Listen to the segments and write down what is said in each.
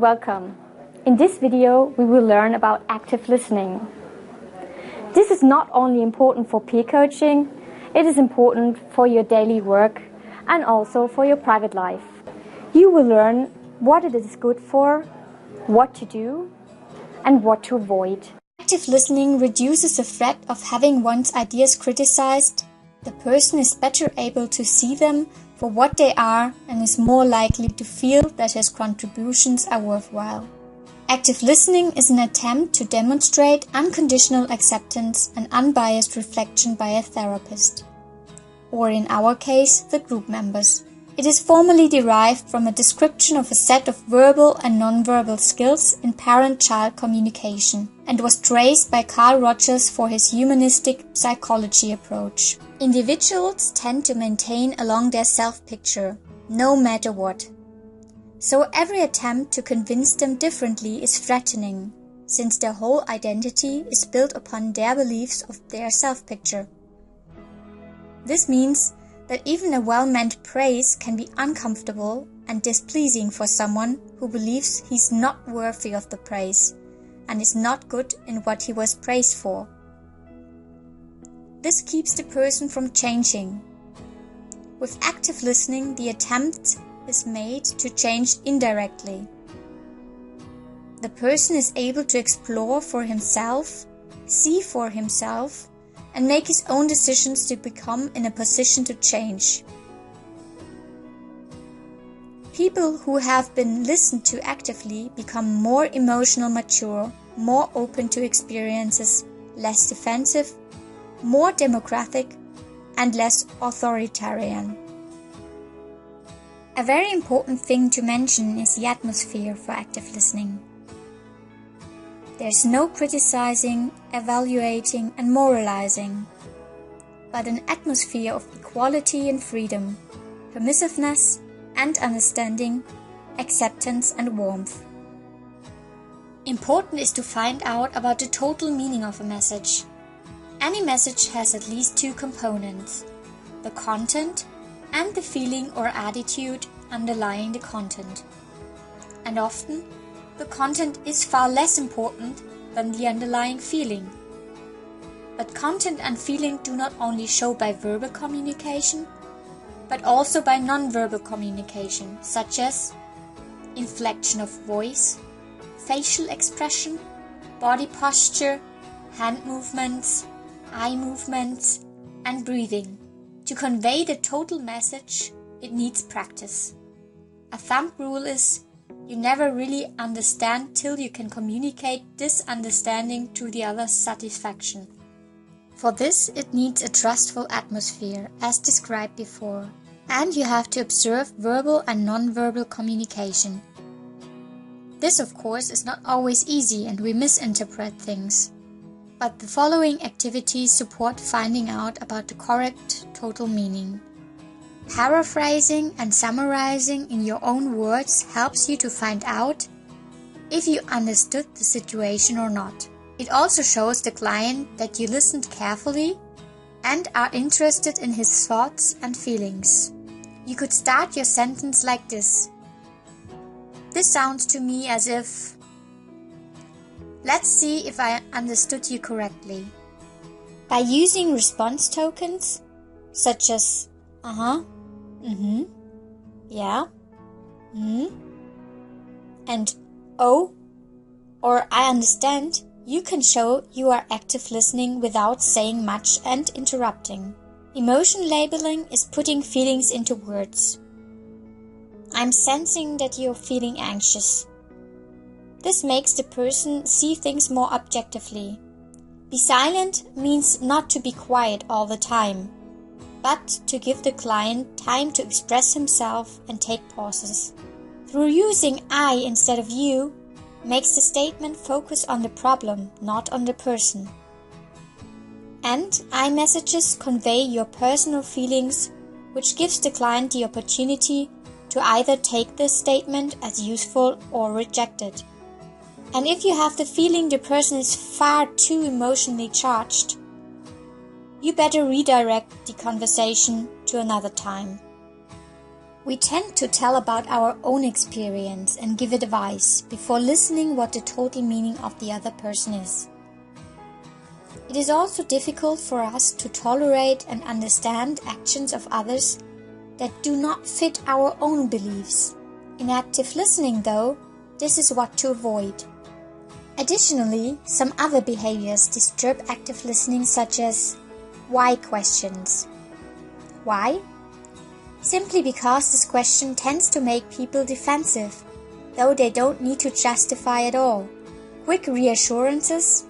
welcome. In this video, we will learn about active listening. This is not only important for peer coaching, it is important for your daily work and also for your private life. You will learn what it is good for, what to do, and what to avoid. Active listening reduces the threat of having one's ideas criticized. The person is better able to see them for what they are and is more likely to feel that his contributions are worthwhile. Active listening is an attempt to demonstrate unconditional acceptance and unbiased reflection by a therapist, or in our case, the group members. It is formally derived from a description of a set of verbal and non-verbal skills in parent-child communication and was traced by Carl Rogers for his humanistic psychology approach. Individuals tend to maintain along their self-picture, no matter what. So every attempt to convince them differently is threatening, since their whole identity is built upon their beliefs of their self-picture. This means that even a well-meant praise can be uncomfortable and displeasing for someone who believes he's not worthy of the praise and is not good in what he was praised for. This keeps the person from changing. With active listening, the attempt is made to change indirectly. The person is able to explore for himself, see for himself, and make his own decisions to become in a position to change. People who have been listened to actively become more emotional mature, more open to experiences, less defensive, more democratic, and less authoritarian. A very important thing to mention is the atmosphere for active listening. There's no criticizing, evaluating, and moralizing, but an atmosphere of equality and freedom, permissiveness and understanding, acceptance and warmth. Important is to find out about the total meaning of a message. Any message has at least two components: the content and the feeling or attitude underlying the content. And often, the content is far less important than the underlying feeling. But content and feeling do not only show by verbal communication, but also by non-verbal communication, such as inflection of voice, facial expression, body posture, hand movements, eye movements, and breathing. To convey the total message, it needs practice. A thumb rule is: you never really understand till you can communicate this understanding to the other's satisfaction. For this, it needs a trustful atmosphere, as described before, and you have to observe verbal and non-verbal communication. This, of course, is not always easy and we misinterpret things, but the following activities support finding out about the correct total meaning. Paraphrasing and summarizing in your own words helps you to find out if you understood the situation or not. It also shows the client that you listened carefully and are interested in his thoughts and feelings. You could start your sentence like this. This sounds to me as if, let's see if I understood you correctly. By using response tokens, such as yeah, and oh, or I understand, you can show you are active listening without saying much and interrupting. Emotion labeling is putting feelings into words. I'm sensing that you're feeling anxious. This makes the person see things more objectively. Be silent means not to be quiet all the time, but to give the client time to express himself and take pauses. Through using I instead of you makes the statement focus on the problem, not on the person. And I messages convey your personal feelings, which gives the client the opportunity to either take this statement as useful or reject it. And if you have the feeling the person is far too emotionally charged, you better redirect the conversation to another time. We tend to tell about our own experience and give advice before listening what the total meaning of the other person is. It is also difficult for us to tolerate and understand actions of others that do not fit our own beliefs. In active listening, though, this is what to avoid. Additionally, some other behaviors disturb active listening, such as why questions. Why? Simply because this question tends to make people defensive, though they don't need to justify at all. Quick reassurances.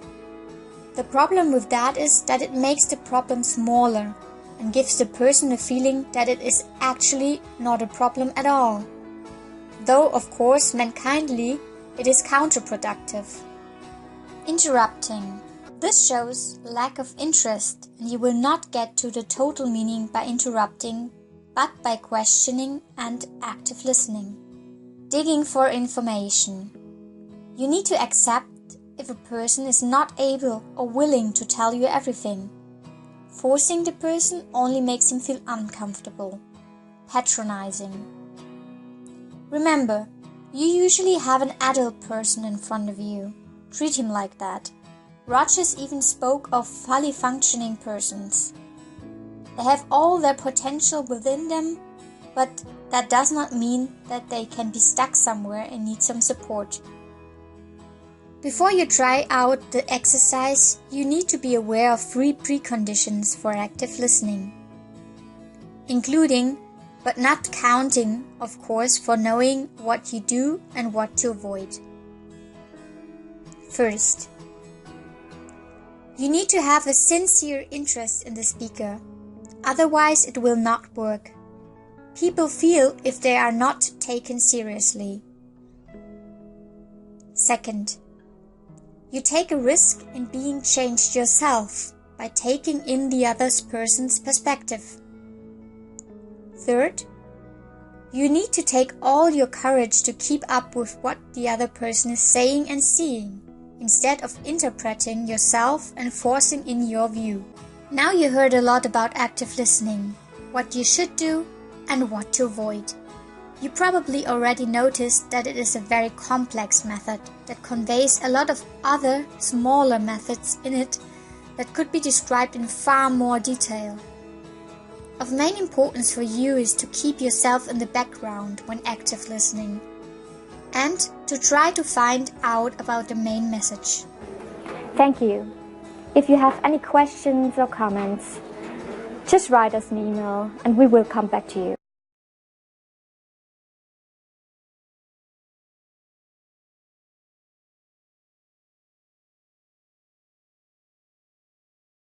The problem with that is that it makes the problem smaller and gives the person the feeling that it is actually not a problem at all. Though, of course, meant kindly, it is counterproductive. Interrupting. This shows lack of interest, and you will not get to the total meaning by interrupting, but by questioning and active listening. Digging for information. You need to accept if a person is not able or willing to tell you everything. Forcing the person only makes him feel uncomfortable. Patronizing. Remember, you usually have an adult person in front of you. Treat him like that. Rogers even spoke of fully functioning persons. They have all their potential within them, but that does not mean that they can be stuck somewhere and need some support. Before you try out the exercise, you need to be aware of 3 preconditions for active listening, including, but not counting, of course, for knowing what you do and what to avoid. First, you need to have a sincere interest in the speaker, otherwise it will not work. People feel if they are not taken seriously. Second, you take a risk in being changed yourself by taking in the other person's perspective. Third, you need to take all your courage to keep up with what the other person is saying and seeing, instead of interpreting yourself and forcing in your view. Now you heard a lot about active listening, what you should do and what to avoid. You probably already noticed that it is a very complex method that conveys a lot of other, smaller methods in it that could be described in far more detail. Of main importance for you is to keep yourself in the background when active listening, and to try to find out about the main message. Thank you. If you have any questions or comments, just write us an email and we will come back to you.